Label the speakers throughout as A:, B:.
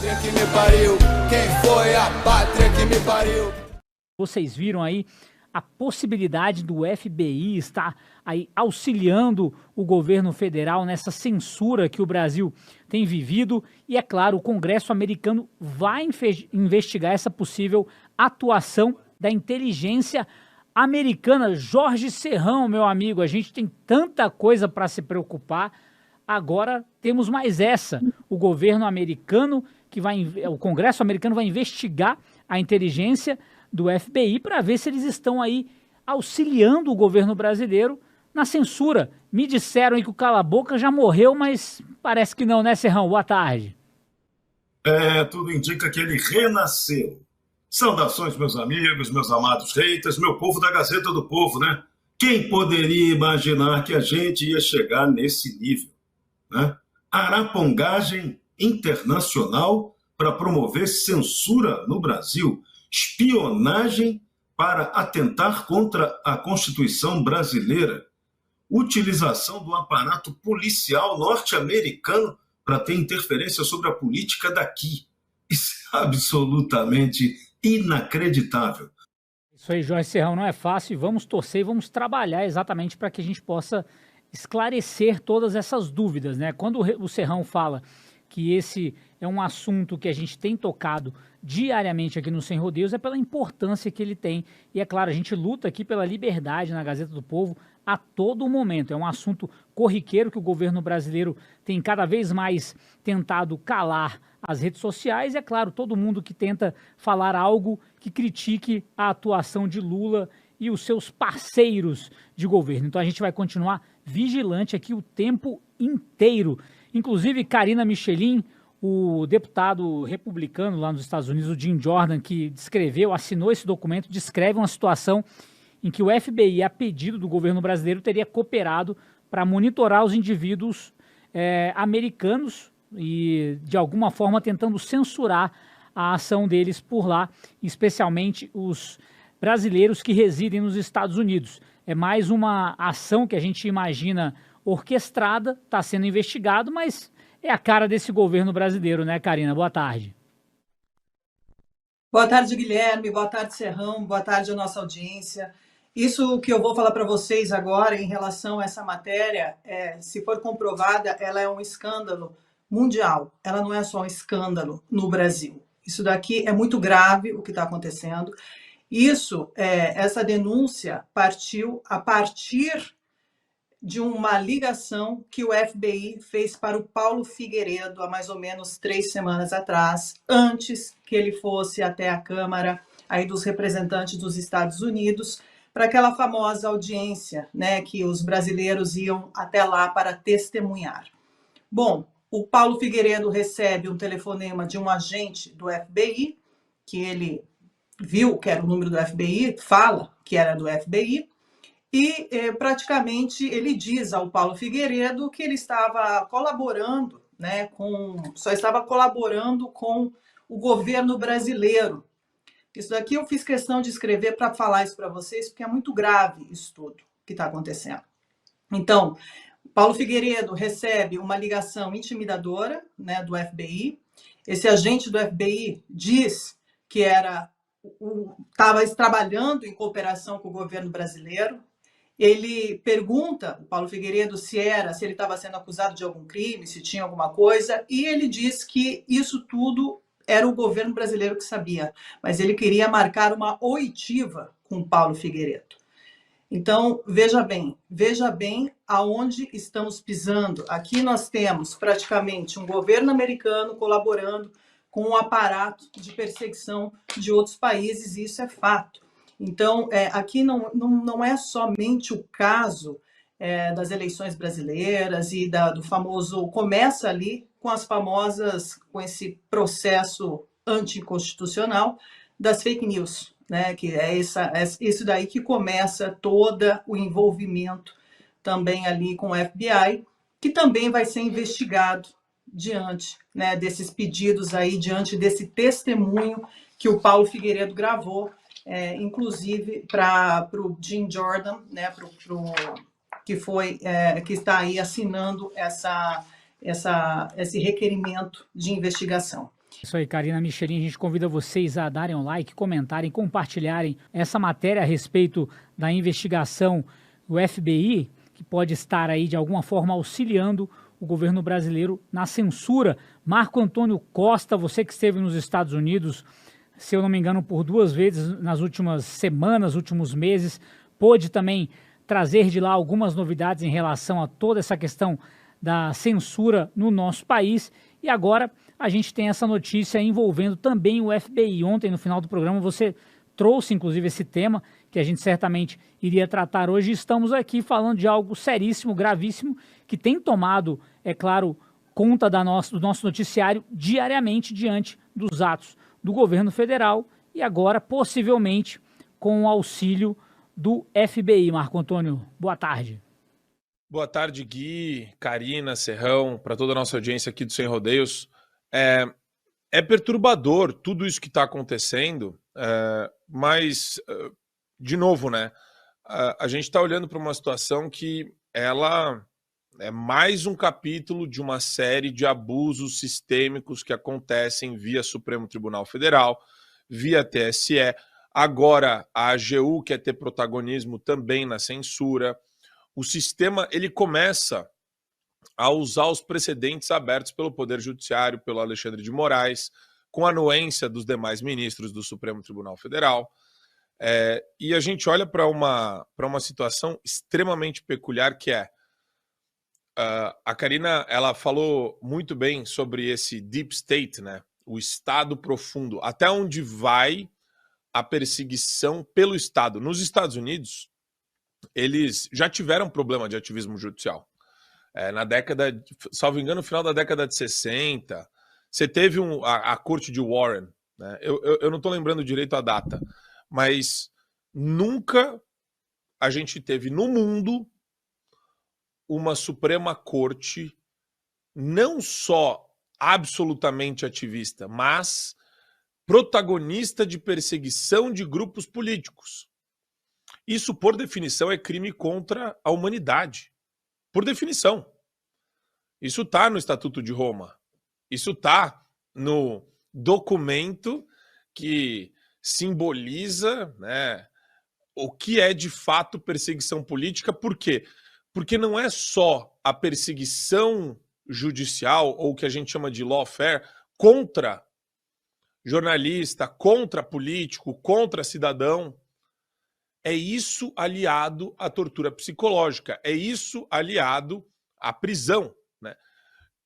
A: Pátria que me pariu, quem foi a pátria que me pariu?
B: Vocês viram aí a possibilidade do FBI estar aí auxiliando o governo federal nessa censura que o Brasil tem vivido. E, é claro, o Congresso americano vai investigar essa possível atuação da inteligência americana. Jorge Serrão, meu amigo, a gente tem tanta coisa para se preocupar. Agora temos mais essa. O governo americano, o Congresso americano vai investigar a inteligência do FBI para ver se eles estão aí auxiliando o governo brasileiro na censura. Me disseram aí que o Cala-Boca já morreu, mas parece que não, né, Serrão? Boa tarde.
C: Tudo indica que ele renasceu. Saudações, meus amigos, meus amados haters, meu povo da Gazeta do Povo, né? Quem poderia imaginar que a gente ia chegar nesse nível, né? Arapongagem internacional para promover censura no Brasil, espionagem para atentar contra a Constituição brasileira, utilização do aparato policial norte-americano para ter interferência sobre a política daqui. Isso é absolutamente inacreditável.
B: Isso aí, Jorge Serrão, não é fácil. Vamos torcer e vamos trabalhar exatamente para que a gente possa esclarecer todas essas dúvidas, né? Quando o Serrão fala que esse é um assunto que a gente tem tocado diariamente aqui no Sem Rodeios, é pela importância que ele tem. E é claro, a gente luta aqui pela liberdade na Gazeta do Povo a todo momento. É um assunto corriqueiro que o governo brasileiro tem cada vez mais tentado calar as redes sociais. E é claro, todo mundo que tenta falar algo que critique a atuação de Lula e os seus parceiros de governo. Então a gente vai continuar vigilante aqui o tempo inteiro. Inclusive, Karina Michelin, o deputado republicano lá nos Estados Unidos, o Jim Jordan, que assinou esse documento, descreve uma situação em que o FBI, a pedido do governo brasileiro, teria cooperado para monitorar os indivíduos americanos e, de alguma forma, tentando censurar a ação deles por lá, especialmente os brasileiros que residem nos Estados Unidos. É mais uma ação que a gente imagina orquestrada, está sendo investigado, mas é a cara desse governo brasileiro, né, Karina? Boa tarde.
D: Boa tarde, Guilherme. Boa tarde, Serrão. Boa tarde à nossa audiência. Isso que eu vou falar para vocês agora em relação a essa matéria, se for comprovada, ela é um escândalo mundial. Ela não é só um escândalo no Brasil. Isso daqui é muito grave o que está acontecendo. Essa denúncia partiu a partir de uma ligação que o FBI fez para o Paulo Figueiredo há mais ou menos 3 semanas atrás, antes que ele fosse até a Câmara aí dos representantes dos Estados Unidos, para aquela famosa audiência, né, que os brasileiros iam até lá para testemunhar. Bom, o Paulo Figueiredo recebe um telefonema de um agente do FBI, que ele viu que era o número do FBI, fala que era do FBI, e praticamente ele diz ao Paulo Figueiredo que ele estava colaborando, né, só estava colaborando com o governo brasileiro. Isso daqui eu fiz questão de escrever para falar isso para vocês, porque é muito grave isso tudo que está acontecendo. Então, Paulo Figueiredo recebe uma ligação intimidadora, né, do FBI. Esse agente do FBI diz que estava trabalhando em cooperação com o governo brasileiro. Ele pergunta, o Paulo Figueiredo, se ele estava sendo acusado de algum crime, se tinha alguma coisa, e ele diz que isso tudo era o governo brasileiro que sabia, mas ele queria marcar uma oitiva com o Paulo Figueiredo. Então, veja bem aonde estamos pisando. Aqui nós temos praticamente um governo americano colaborando com um aparato de perseguição de outros países, e isso é fato. Então, aqui não é somente o caso das eleições brasileiras e do famoso... Começa ali com esse processo anticonstitucional das fake news, né? Que é isso daí que começa todo o envolvimento também ali com o FBI, que também vai ser investigado diante, né, desses pedidos aí, diante desse testemunho que o Paulo Figueiredo gravou, inclusive para o Jim Jordan, né, que está aí assinando esse requerimento de investigação.
B: Isso aí, Karina Michelin, a gente convida vocês a darem um like, comentarem, compartilharem essa matéria a respeito da investigação do FBI, que pode estar aí de alguma forma auxiliando o governo brasileiro na censura. Marco Antônio Costa, você que esteve nos Estados Unidos, se eu não me engano, por 2 vezes nas últimas semanas, últimos meses, pôde também trazer de lá algumas novidades em relação a toda essa questão da censura no nosso país. E agora a gente tem essa notícia envolvendo também o FBI. Ontem, no final do programa, você trouxe, inclusive, esse tema, que a gente certamente iria tratar hoje. Estamos aqui falando de algo seríssimo, gravíssimo, que tem tomado, é claro, conta do nosso noticiário diariamente diante dos atos do governo federal e agora, possivelmente, com o auxílio do FBI. Marco Antônio, boa tarde.
E: Boa tarde, Gui, Karina, Serrão, para toda a nossa audiência aqui do Sem Rodeios. É perturbador tudo isso que está acontecendo, mas, de novo, né? A gente está olhando para uma situação que ela é mais um capítulo de uma série de abusos sistêmicos que acontecem via Supremo Tribunal Federal, via TSE. Agora a AGU quer ter protagonismo também na censura. O sistema ele começa a usar os precedentes abertos pelo Poder Judiciário, pelo Alexandre de Moraes, com a anuência dos demais ministros do Supremo Tribunal Federal. E a gente olha para uma situação extremamente peculiar que é a Karina, ela falou muito bem sobre esse deep state, né? O Estado profundo, até onde vai a perseguição pelo Estado. Nos Estados Unidos, eles já tiveram problema de ativismo judicial. Na década, salvo engano, no final da década de 60, você teve a corte de Warren, né? Eu não estou lembrando direito a data, mas nunca a gente teve no mundo uma Suprema Corte não só absolutamente ativista, mas protagonista de perseguição de grupos políticos. Isso, por definição, é crime contra a humanidade. Por definição. Isso está no Estatuto de Roma. Isso está no documento que simboliza, né, o que é de fato perseguição política. Por quê? Porque não é só a perseguição judicial, ou o que a gente chama de lawfare, contra jornalista, contra político, contra cidadão. É isso aliado à tortura psicológica, é isso aliado à prisão, né?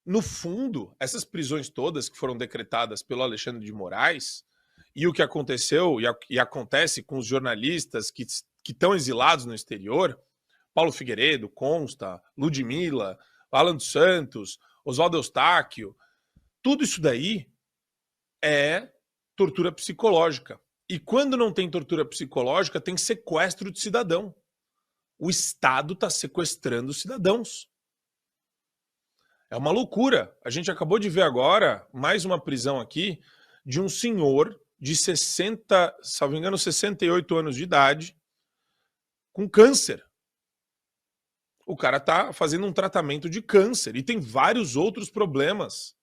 E: No fundo, essas prisões todas que foram decretadas pelo Alexandre de Moraes, e o que aconteceu e acontece com os jornalistas que estão exilados no exterior, Paulo Figueiredo, Consta, Ludmilla, Alan dos Santos, Oswaldo Eustáquio, tudo isso daí é tortura psicológica. E quando não tem tortura psicológica, tem sequestro de cidadão. O Estado está sequestrando cidadãos. É uma loucura. A gente acabou de ver agora mais uma prisão aqui de um senhor de 60, salvo engano, 68 anos de idade, com câncer. O cara está fazendo um tratamento de câncer e tem vários outros problemas.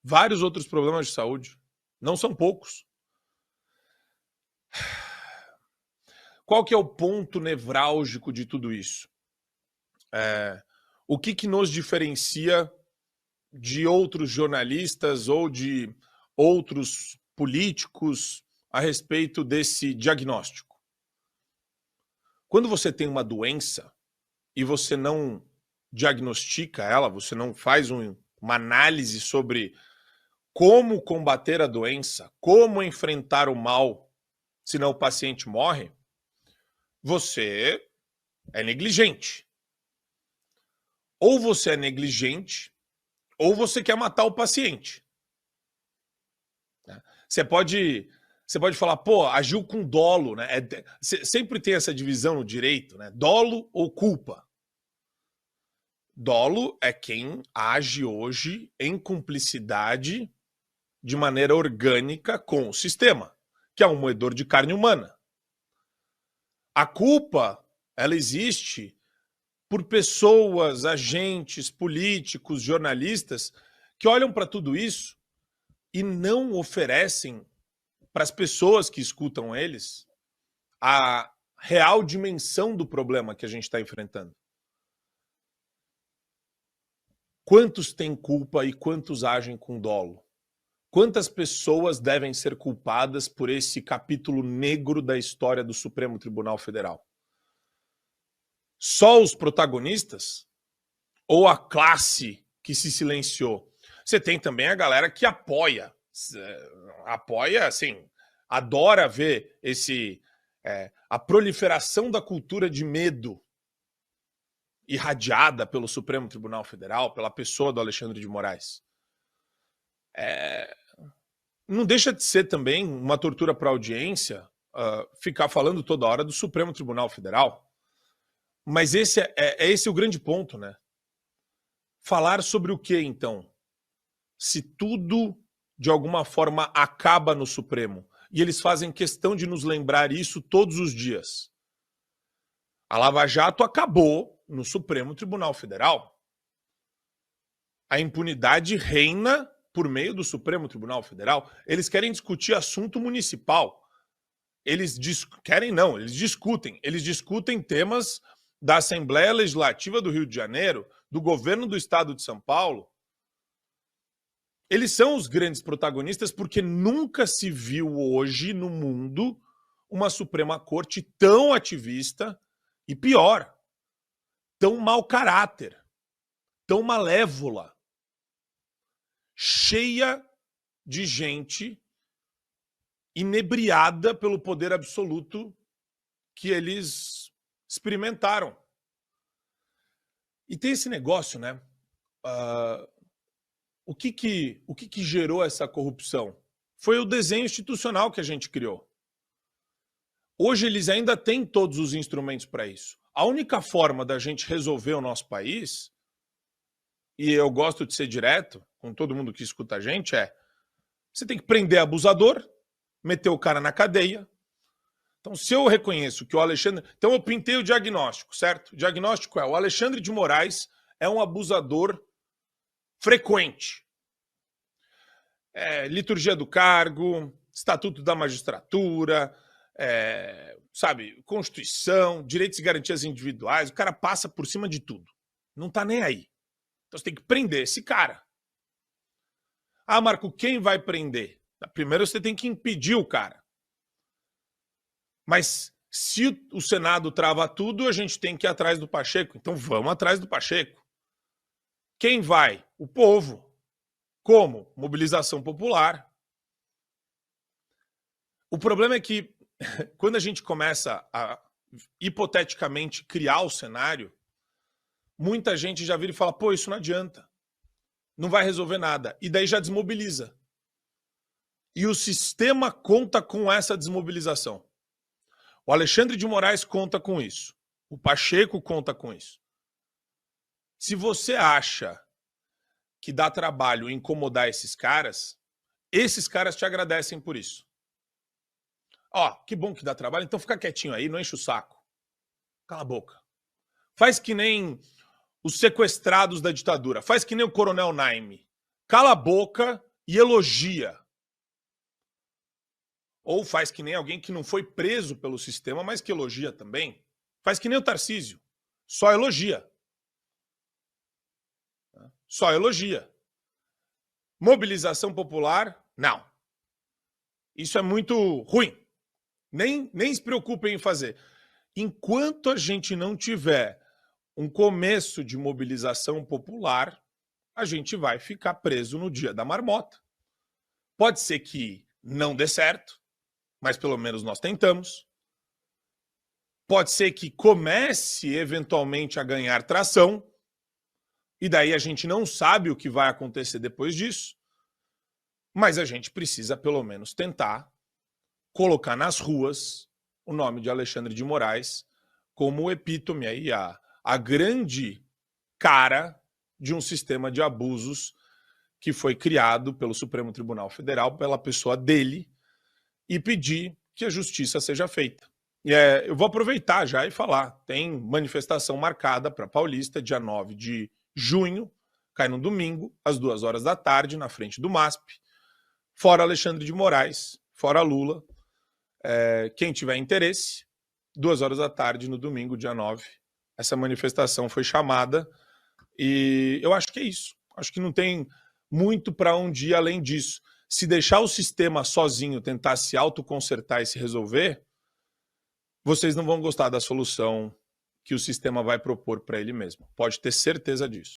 E: Vários outros problemas de saúde. Não são poucos. Qual que é o ponto nevrálgico de tudo isso? O que nos diferencia de outros jornalistas ou de outros políticos a respeito desse diagnóstico? Quando você tem uma doença e você não diagnostica ela, você não faz uma análise sobre como combater a doença, como enfrentar o mal, senão o paciente morre, você é negligente. Ou você é negligente, ou você quer matar o paciente. Você pode falar, pô, agiu com dolo, né? Sempre tem essa divisão no direito, né? Dolo ou culpa. Dolo é quem age hoje em cumplicidade de maneira orgânica com o sistema, que é um moedor de carne humana. A culpa, ela existe por pessoas, agentes, políticos, jornalistas que olham para tudo isso e não oferecem para as pessoas que escutam eles a real dimensão do problema que a gente está enfrentando. Quantos têm culpa e quantos agem com dolo? Quantas pessoas devem ser culpadas por esse capítulo negro da história do Supremo Tribunal Federal? Só os protagonistas? Ou a classe que se silenciou? Você tem também a galera que apoia, assim, adora ver a proliferação da cultura de medo irradiada pelo Supremo Tribunal Federal, pela pessoa do Alexandre de Moraes. Não deixa de ser também uma tortura para a audiência ficar falando toda hora do Supremo Tribunal Federal. Mas esse é o grande ponto, né? Falar sobre o que, então? Se tudo, de alguma forma, acaba no Supremo. E eles fazem questão de nos lembrar isso todos os dias. A Lava Jato acabou no Supremo Tribunal Federal. A impunidade reina por meio do Supremo Tribunal Federal. Eles querem discutir assunto municipal. Eles discutem. Eles discutem temas da Assembleia Legislativa do Rio de Janeiro, do governo do estado de São Paulo. Eles são os grandes protagonistas porque nunca se viu hoje no mundo uma Suprema Corte tão ativista e, pior, tão mau caráter, tão malévola, cheia de gente inebriada pelo poder absoluto que eles experimentaram. E tem esse negócio, né? O que gerou essa corrupção? Foi o desenho institucional que a gente criou. Hoje eles ainda têm todos os instrumentos para isso. A única forma da gente resolver o nosso país, e eu gosto de ser direto com todo mundo que escuta a gente, você tem que prender abusador, meter o cara na cadeia. Então, se eu reconheço que o Alexandre... Então, eu pintei o diagnóstico, certo? O diagnóstico o Alexandre de Moraes é um abusador frequente. Liturgia do cargo, Estatuto da Magistratura, Constituição, direitos e garantias individuais, o cara passa por cima de tudo. Não tá nem aí. Então você tem que prender esse cara. Ah, Marco, quem vai prender? Primeiro você tem que impedir o cara. Mas se o Senado trava tudo, a gente tem que ir atrás do Pacheco. Então vamos atrás do Pacheco. Quem vai? O povo. Como? Mobilização popular. O problema é que quando a gente começa a hipoteticamente criar o cenário, muita gente já vira e fala, pô, isso não adianta. Não vai resolver nada. E daí já desmobiliza. E o sistema conta com essa desmobilização. O Alexandre de Moraes conta com isso. O Pacheco conta com isso. Se você acha que dá trabalho incomodar esses caras te agradecem por isso. Que bom que dá trabalho, então fica quietinho aí, não enche o saco. Cala a boca. Faz que nem os sequestrados da ditadura, faz que nem o Coronel Naime. Cala a boca e elogia. Ou faz que nem alguém que não foi preso pelo sistema, mas que elogia também. Faz que nem o Tarcísio. Só elogia. Só elogia. Mobilização popular, não. Isso é muito ruim. Nem se preocupem em fazer. Enquanto a gente não tiver um começo de mobilização popular, a gente vai ficar preso no dia da marmota. Pode ser que não dê certo, mas pelo menos nós tentamos. Pode ser que comece eventualmente a ganhar tração, e daí a gente não sabe o que vai acontecer depois disso, mas a gente precisa pelo menos tentar colocar nas ruas o nome de Alexandre de Moraes como o epítome aí, a grande cara de um sistema de abusos que foi criado pelo Supremo Tribunal Federal, pela pessoa dele, e pedir que a justiça seja feita. Eu vou aproveitar já e falar, tem manifestação marcada para Paulista, dia 9 de junho, cai no domingo, às 2 horas da tarde, na frente do MASP. fora Alexandre de Moraes, fora Lula. Quem tiver interesse, 14h no domingo, dia 9, essa manifestação foi chamada e eu acho que é isso. Acho que não tem muito para onde ir além disso. Se deixar o sistema sozinho tentar se autoconsertar e se resolver, vocês não vão gostar da solução que o sistema vai propor para ele mesmo. Pode ter certeza disso.